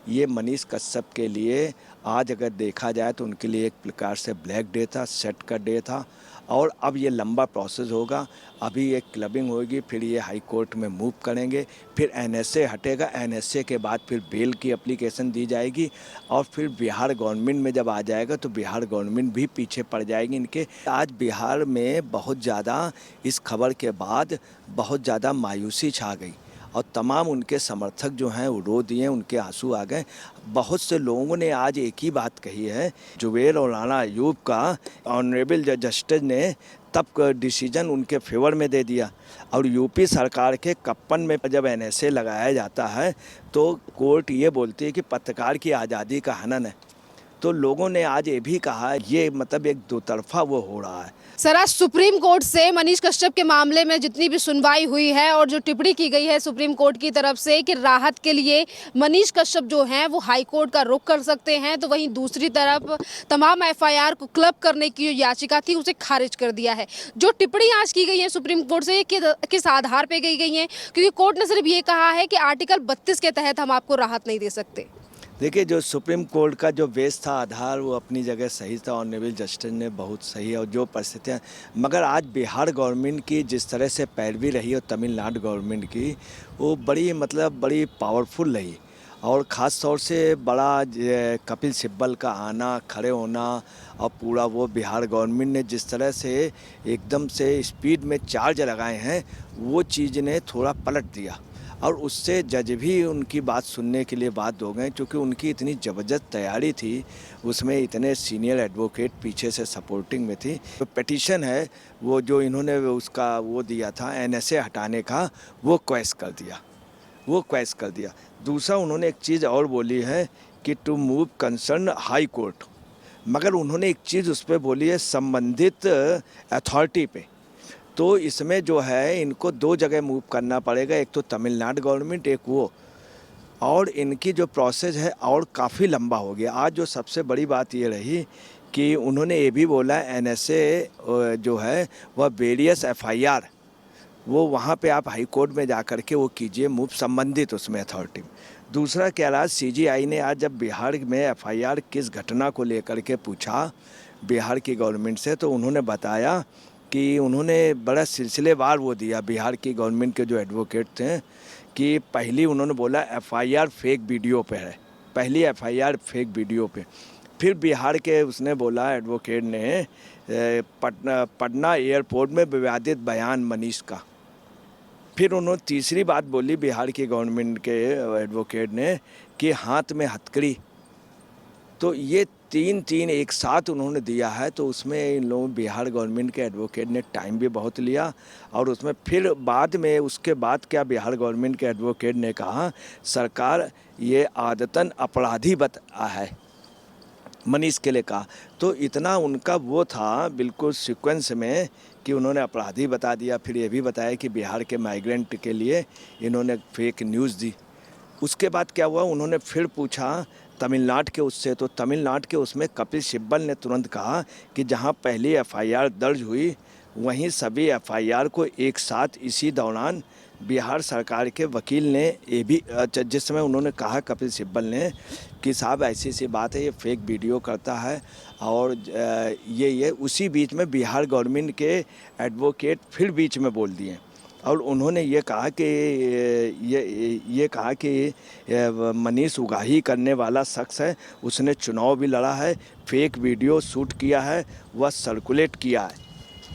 ये मनीष कश्यप के लिए आज अगर देखा जाए तो उनके लिए एक प्रकार से ब्लैक डे था, सेट का डे था। और अब ये लंबा प्रोसेस होगा। अभी एक क्लबिंग होगी, फिर ये हाई कोर्ट में मूव करेंगे, फिर एनएसए हटेगा, एनएसए के बाद फिर बेल की एप्लीकेशन दी जाएगी और फिर बिहार गवर्नमेंट में जब आ जाएगा तो बिहार गवर्नमेंट भी पीछे पड़ जाएगी इनके। आज बिहार में बहुत ज़्यादा इस खबर के बाद बहुत ज़्यादा मायूसी छा गई और तमाम उनके समर्थक जो हैं वो रो दिए, उनके आंसू आ गए। बहुत से लोगों ने आज एक ही बात कही है, जुबेर और राना अयूब का ऑनरेबल जस्टिस ने तब डिसीजन उनके फेवर में दे दिया। और यूपी सरकार के कप्पन में जब एनएसए लगाया जाता है तो कोर्ट ये बोलती है कि पत्रकार की आज़ादी का हनन है। तो लोगों ने आज ये भी कहा ये मतलब एक दो तरफा वो हो रहा है। सर, आज सुप्रीम कोर्ट से मनीष कश्यप के मामले में जितनी भी सुनवाई हुई है और जो टिप्पणी की गई है सुप्रीम कोर्ट की तरफ से कि राहत के लिए मनीष कश्यप जो हैं वो हाई कोर्ट का रुख कर सकते हैं, तो वहीं दूसरी तरफ तमाम एफआईआर को क्लब करने की जो याचिका थी उसे खारिज कर दिया है। जो टिप्पणी आज की गई है सुप्रीम कोर्ट से किस आधार पर की गई है? क्योंकि कोर्ट ने सिर्फ ये कहा है कि आर्टिकल 32 के तहत हम आपको राहत नहीं दे सकते। देखिए, जो सुप्रीम कोर्ट का जो बेस था, आधार, वो अपनी जगह सही था, ऑनरेबल जस्टिस ने बहुत सही और जो परिस्थितियाँ, मगर आज बिहार गवर्नमेंट की जिस तरह से पैरवी रही और तमिलनाडु गवर्नमेंट की, वो बड़ी मतलब बड़ी पावरफुल रही। और ख़ास तौर से बड़ा कपिल सिब्बल का आना, खड़े होना और पूरा वो बिहार गवर्नमेंट ने जिस तरह से एकदम से स्पीड में चार्ज लगाए हैं, वो चीज़ ने थोड़ा पलट दिया। और उससे जज भी उनकी बात सुनने के लिए बाध्य हो गए, क्योंकि उनकी इतनी ज़बरदस्त तैयारी थी, उसमें इतने सीनियर एडवोकेट पीछे से सपोर्टिंग में थी। तो पिटीशन है वो जो इन्होंने उसका वो दिया था एनएसए हटाने का, वो क्वेश कर दिया, वो क्वेश कर दिया। दूसरा उन्होंने एक चीज़ और बोली है कि to move concern high court, मगर उन्होंने एक चीज़ उस पर बोली है संबंधित अथॉरिटी पे। तो इसमें जो है इनको दो जगह मूव करना पड़ेगा, एक तो तमिलनाडु गवर्नमेंट, एक वो। और इनकी जो प्रोसेस है और काफ़ी लंबा हो गया। आज जो सबसे बड़ी बात ये रही कि उन्होंने ये भी बोला एनएसए जो है वह वेरियस एफआईआर, वो वहाँ पे आप हाई कोर्ट में जा कर के वो कीजिए मूव संबंधित उसमें अथॉरिटी। दूसरा क्या रहा, सीजीआई ने आज जब बिहार में एफआईआर किस घटना को लेकर के पूछा बिहार की गवर्नमेंट से, तो उन्होंने बताया कि उन्होंने बड़ा सिलसिलेवार वो दिया बिहार की गवर्नमेंट के जो एडवोकेट थे कि पहली उन्होंने बोला एफआईआर फेक वीडियो पे है, पहली एफआईआर फेक वीडियो पे। फिर बिहार के उसने बोला एडवोकेट ने पटना एयरपोर्ट में विवादित बयान मनीष का। फिर उन्होंने तीसरी बात बोली बिहार की गवर्नमेंट के एडवोकेट ने कि हाथ में हथकड़ी। तो ये तीन एक साथ उन्होंने दिया है। तो उसमें इन लोगों बिहार गवर्नमेंट के एडवोकेट ने टाइम भी बहुत लिया। और उसमें फिर बाद में उसके बाद क्या बिहार गवर्नमेंट के एडवोकेट ने कहा सरकार ये आदतन अपराधी बता है, मनीष के लिए कहा। तो इतना उनका वो था बिल्कुल सीक्वेंस में कि उन्होंने अपराधी बता दिया। फिर ये भी बताया कि बिहार के माइग्रेंट के लिए इन्होंने फेक न्यूज़ दी। उसके बाद क्या हुआ, उन्होंने फिर पूछा तमिलनाडु के उससे, तो तमिलनाडु के उसमें कपिल सिब्बल ने तुरंत कहा कि जहां पहली एफआईआर दर्ज हुई वहीं सभी एफआईआर को एक साथ इसी दौरान बिहार सरकार के वकील ने ये भी जिस समय उन्होंने कहा कपिल सिब्बल ने कि साहब ऐसी सी बात है, ये फेक वीडियो करता है। और ये उसी बीच में बिहार गवर्नमेंट के एडवोकेट फिर बीच में बोल दिए और उन्होंने ये कहा कि ये कहा कि मनीष उगाही करने वाला शख्स है, उसने चुनाव भी लड़ा है, फेक वीडियो शूट किया है, वह सर्कुलेट किया है।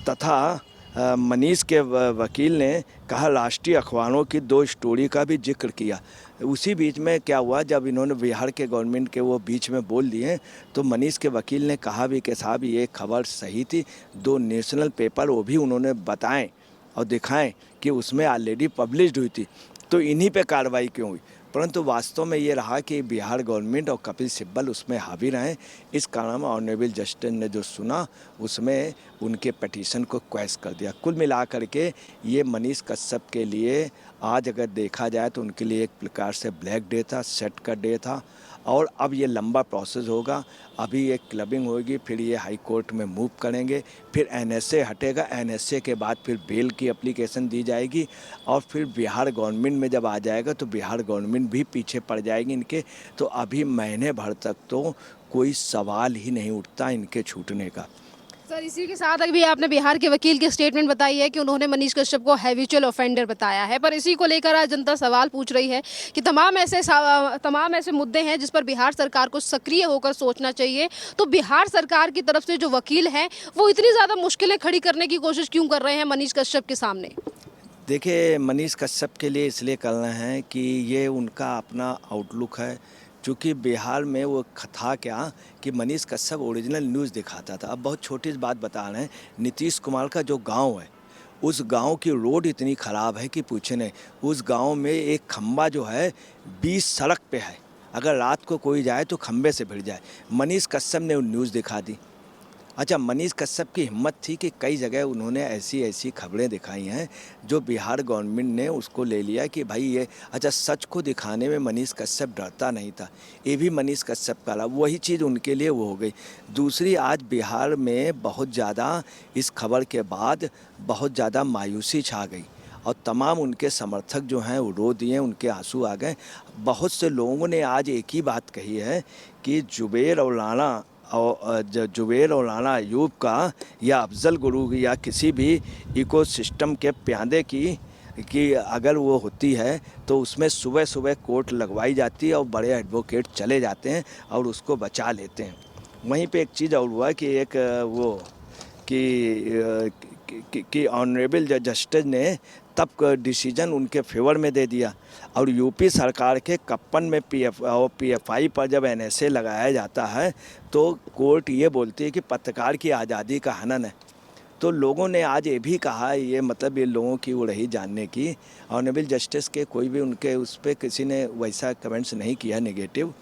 तथा मनीष के वकील ने कहा राष्ट्रीय अखबारों की 2 स्टोरी का भी जिक्र किया। उसी बीच में क्या हुआ, जब इन्होंने बिहार के गवर्नमेंट के वो बीच में बोल दिए तो मनीष के वकील ने कहा भी कि साहब ये खबर सही थी, 2 नेशनल पेपर वो भी उन्होंने बताएं और दिखाएं कि उसमें ऑलरेडी पब्लिश्ड हुई थी, तो इन्हीं पे कार्रवाई क्यों हुई। परंतु वास्तव में ये रहा कि बिहार गवर्नमेंट और कपिल सिब्बल उसमें हावी रहे। इस कारण ऑनरेबल जस्टिस ने जो सुना उसमें उनके पिटीशन को क्वेश कर दिया। कुल मिलाकर के ये मनीष कश्यप के लिए आज अगर देखा जाए तो उनके लिए एक प्रकार से ब्लैक डे था, सेट का डे था। और अब ये लंबा प्रोसेस होगा। अभी एक क्लबिंग होगी, फिर ये हाई कोर्ट में मूव करेंगे, फिर एनएसए हटेगा, एनएसए के बाद फिर बेल की एप्लीकेशन दी जाएगी और फिर बिहार गवर्नमेंट में जब आ जाएगा तो बिहार गवर्नमेंट टीम भी पीछे पड़ जाएगी इनके। तो अभी महीने भर तक तो कोई सवाल ही नहीं उठता इनके छूटने का। सर, इसी के साथ अभी आपने बिहार के वकील की स्टेटमेंट बताई है कि उन्होंने मनीष कश्यप को हैबिचुअल ऑफेंडर बताया है, पर इसी को लेकर आज जनता सवाल पूछ रही है कि तमाम ऐसे मुद्दे हैं जिस पर बिहार सरकार को सक्रिय होकर सोचना चाहिए। तो बिहार सरकार की तरफ से जो वकील हैं वो इतनी ज़्यादा मुश्किलें खड़ी करने की कोशिश क्यों कर रहे हैं मनीष कश्यप के सामने? देखिए, मनीष कश्यप के लिए इसलिए कर रहे हैं कि ये उनका अपना आउटलुक है। चूँकि बिहार में वो था क्या कि मनीष कश्यप ओरिजिनल न्यूज़ दिखाता था। अब बहुत छोटी सी बात बता रहे हैं, नीतीश कुमार का जो गांव है, उस गांव की रोड इतनी ख़राब है कि पूछे नहीं। उस गांव में एक खंबा जो है 20 सड़क पे है, अगर रात को कोई जाए तो खंबे से भिड़ जाए। मनीष कश्यप ने वो न्यूज़ दिखा दी। अच्छा, मनीष कश्यप की हिम्मत थी कि कई जगह उन्होंने ऐसी ऐसी खबरें दिखाई हैं जो बिहार गवर्नमेंट ने उसको ले लिया कि भाई ये। अच्छा, सच को दिखाने में मनीष कश्यप डरता नहीं था, ये भी मनीष कश्यप का रहा, वही चीज़ उनके लिए वो हो गई। दूसरी, आज बिहार में बहुत ज़्यादा इस खबर के बाद बहुत ज़्यादा मायूसी छा गई और तमाम उनके समर्थक जो हैं वो रो दिए, उनके आंसू आ गए। बहुत से लोगों ने आज एक ही बात कही है कि जुबैर और राना अयूब का या अफजल गुरु या किसी भी इकोसिस्टम के प्यादे की अगर वो होती है तो उसमें सुबह सुबह कोर्ट लगवाई जाती है और बड़े एडवोकेट चले जाते हैं और उसको बचा लेते हैं। वहीं पे एक चीज़ और हुआ कि एक वो कि ऑनरेबल जस्टिस ने तब डिसीजन उनके फेवर में दे दिया। और यूपी सरकार के कप्पन में पीएफआई पर जब एनएसए लगाया जाता है तो कोर्ट ये बोलती है कि पत्रकार की आज़ादी का हनन है। तो लोगों ने आज ये भी कहा, ये मतलब ये लोगों की वो रही जानने की, ऑनरेबल जस्टिस के कोई भी उनके उस पर किसी ने वैसा कमेंट्स नहीं किया नेगेटिव,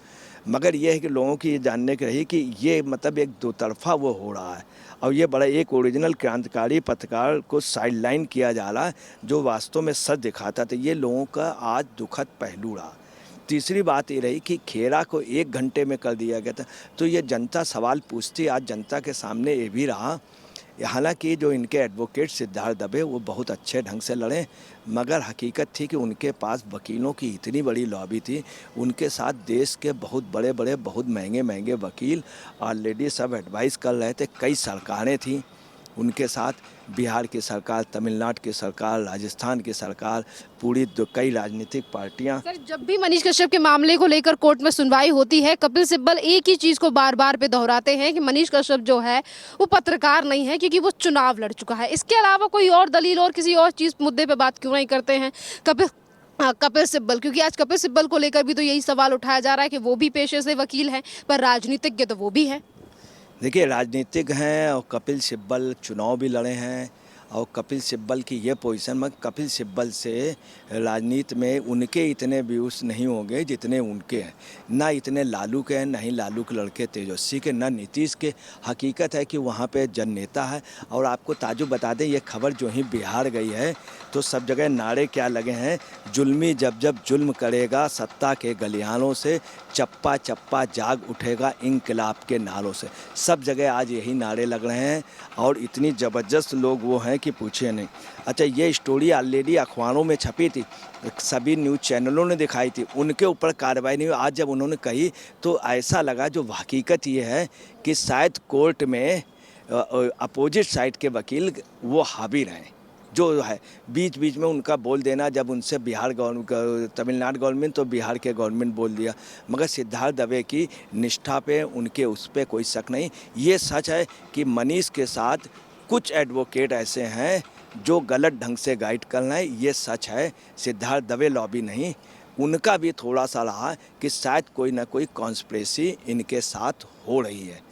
मगर ये है कि लोगों की जानने की रही कि ये मतलब एक दो तरफा वो हो रहा है और ये बड़ा एक ओरिजिनल क्रांतिकारी पत्रकार को साइडलाइन किया जा रहा है जो वास्तव में सच दिखाता था। ये लोगों का आज दुखद पहलू रहा। तीसरी बात ये रही कि खेरा को 1 घंटे में कर दिया गया था। तो ये जनता सवाल पूछती, आज जनता के सामने ये भी रहा। हालांकि जो इनके एडवोकेट सिद्धार्थ दुबे वो बहुत अच्छे ढंग से लड़े, मगर हकीकत थी कि उनके पास वकीलों की इतनी बड़ी लॉबी थी, उनके साथ देश के बहुत बड़े बड़े बहुत महंगे महंगे वकील ऑलरेडी सब एडवाइस कर रहे थे। कई सरकारें थीं उनके साथ, बिहार की सरकार, तमिलनाडु की सरकार, राजस्थान की सरकार, पूरी कई राजनीतिक पार्टियां। सर, जब भी मनीष कश्यप के मामले को लेकर कोर्ट में सुनवाई होती है, कपिल सिब्बल एक ही चीज को बार बार पे दोहराते हैं कि मनीष कश्यप जो है वो पत्रकार नहीं है क्योंकि वो चुनाव लड़ चुका है। इसके अलावा कोई और दलील और किसी और चीज मुद्दे पे बात क्यों नहीं करते हैं कपिल सिब्बल? क्योंकि आज कपिल सिब्बल को लेकर भी तो यही सवाल उठाया जा रहा है कि वो भी पेशे से वकील हैं, पर राजनीतिज्ञ तो वो भी है। देखिए, राजनीतिक हैं और कपिल सिब्बल चुनाव भी लड़े हैं और कपिल सिब्बल की ये पोजीशन में, कपिल सिब्बल से राजनीति में उनके इतने व्यूज़ नहीं होंगे जितने उनके हैं। ना इतने लालू के हैं, ना ही लालू के लड़के तेजस्वी के, ना नीतीश के। हकीकत है कि वहाँ पे जन नेता है। और आपको ताजुब बता दें, ये खबर जो ही बिहार गई है तो सब जगह नारे क्या लगे हैं, जुल्मी जब जब जुल्म करेगा सत्ता के गलियानों से, चप्पा चप्पा जाग उठेगा इंकलाब के नारों से। सब जगह आज यही नारे लग रहे हैं और इतनी ज़बरदस्त लोग वो हैं कि पूछिए नहीं। अच्छा, ये स्टोरी ऑलरेडी अखबारों में छपी थी, सभी न्यूज़ चैनलों ने दिखाई थी, उनके ऊपर कार्रवाई नहीं हुई। आज जब उन्होंने कही तो ऐसा लगा, जो हकीकत ये है कि शायद कोर्ट में अपोजिट साइड के वकील वो हावी रहे, जो है बीच बीच में उनका बोल देना। जब उनसे तमिलनाडु गवर्नमेंट तो बिहार के गवर्नमेंट बोल दिया, मगर सिद्धार्थ दुबे की निष्ठा पे, उनके उस पर कोई शक नहीं। ये सच है कि मनीष के साथ कुछ एडवोकेट ऐसे हैं जो गलत ढंग से गाइड कर रहे हैं, ये सच है। सिद्धार्थ दुबे लॉबी नहीं, उनका भी थोड़ा सा रहा कि शायद कोई ना कोई कॉन्स्पिरेसी इनके साथ हो रही है।